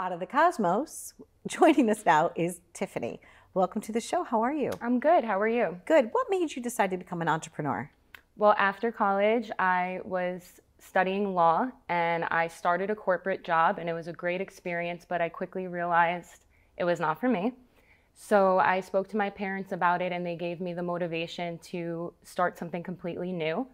out of the cosmos. Joining us now is Tiffani. Welcome to the show. How are you? I'm good. How are you? Good. What made you decide to become an entrepreneur? Well, after college, I was studying law and I started a corporate job, and it was a great experience, but I quickly realized it was not for me. So I spoke to my parents about it and they gave me the motivation to start something completely new.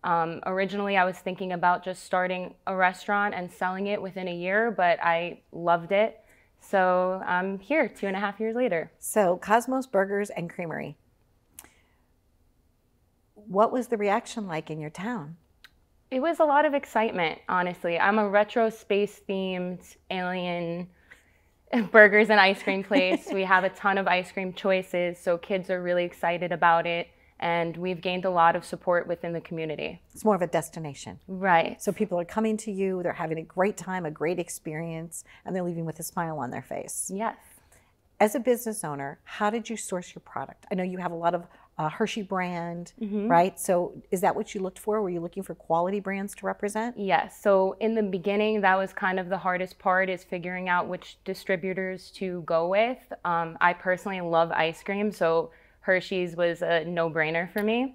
Originally, I was thinking about just starting a restaurant and selling it within a year, but I loved it. So I'm here 2.5 years later. So Cosmos Burgers and Creamery. What was the reaction like in your town? It was a lot of excitement, honestly. I'm a retro space themed alien burgers and ice cream place. We have a ton of ice cream choices, so kids are really excited about it. And we've gained a lot of support within the community. It's more of a destination. Right. So people are coming to you, they're having a great time, a great experience, and they're leaving with a smile on their face. Yes. As a business owner, how did you source your product? I know you have a lot of Hershey brand, Mm-hmm. right? So is that what you looked for? Were you looking for quality brands to represent? Yes. So in the beginning, that was kind of the hardest part, is figuring out which distributors to go with. I personally love ice cream, so Hershey's was a no-brainer for me.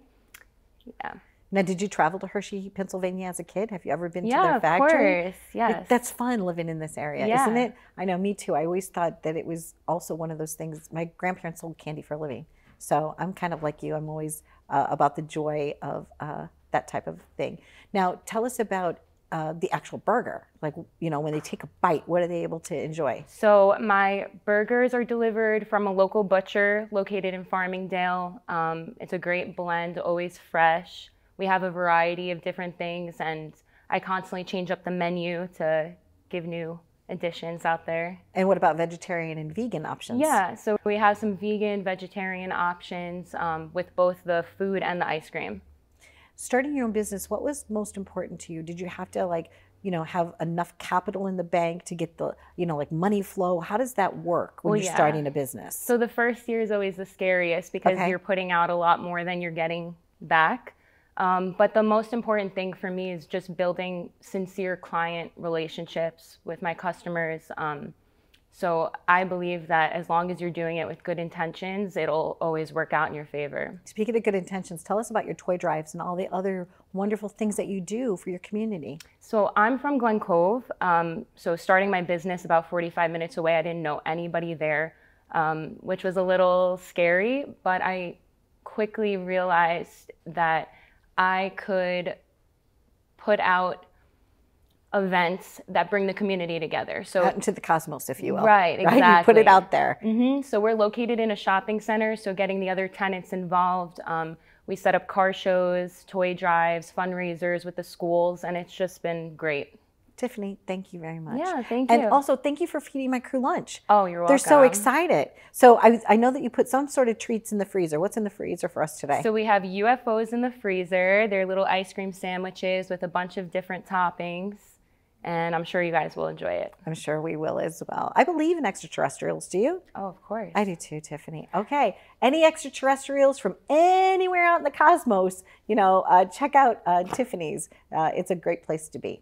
Yeah. Now, did you travel to Hershey, Pennsylvania as a kid? Have you ever been to Yeah, their factory? of course. Yes. That's fun living in this area, Yeah. isn't it? I know, me too. I always thought that it was also one of those things. My grandparents sold candy for a living. So I'm kind of like you. I'm always about the joy of that type of thing. Now, tell us about the actual burger. Like, you know, when they take a bite, what are they able to enjoy? So my burgers are delivered from a local butcher located in Farmingdale. It's a great blend, always fresh. We have a variety of different things, and I constantly change up the menu to give new additions out there. And what about vegetarian and vegan options? Yeah, so we have some vegan, vegetarian options with both the food and the ice cream. Starting your own business, what was most important to you? Did you have to, like, you know, have enough capital in the bank to get the, you know, like money flow? How does that work when you're starting a business? So the first year is always the scariest because you're putting out a lot more than you're getting back. But the most important thing for me is just building sincere client relationships with my customers. So I believe that as long as you're doing it with good intentions, it'll always work out in your favor. Speaking of good intentions, tell us about your toy drives and all the other wonderful things that you do for your community. So I'm from Glen Cove. So starting my business about 45 minutes away, I didn't know anybody there, which was a little scary, but I quickly realized that I could put out events that bring the community together. So out into the cosmos, if you will. Right, exactly. Right? You put it out there. Mm-hmm. So we're located in a shopping center, so getting the other tenants involved. We set up car shows, toy drives, fundraisers with the schools, and it's just been great. Tiffani, thank you very much. Yeah, thank you. And also, thank you for feeding my crew lunch. Oh, you're welcome. They're so excited. So I know that you put some sort of treats in the freezer. What's in the freezer for us today? So we have UFOs in the freezer. They're little ice cream sandwiches with a bunch of different toppings. And I'm sure you guys will enjoy it. I'm sure we will as well. I believe in extraterrestrials. Do you? Oh, of course. I do too, Tiffani. Okay. Any extraterrestrials from anywhere out in the cosmos, you know, check out Tiffani's. It's a great place to be.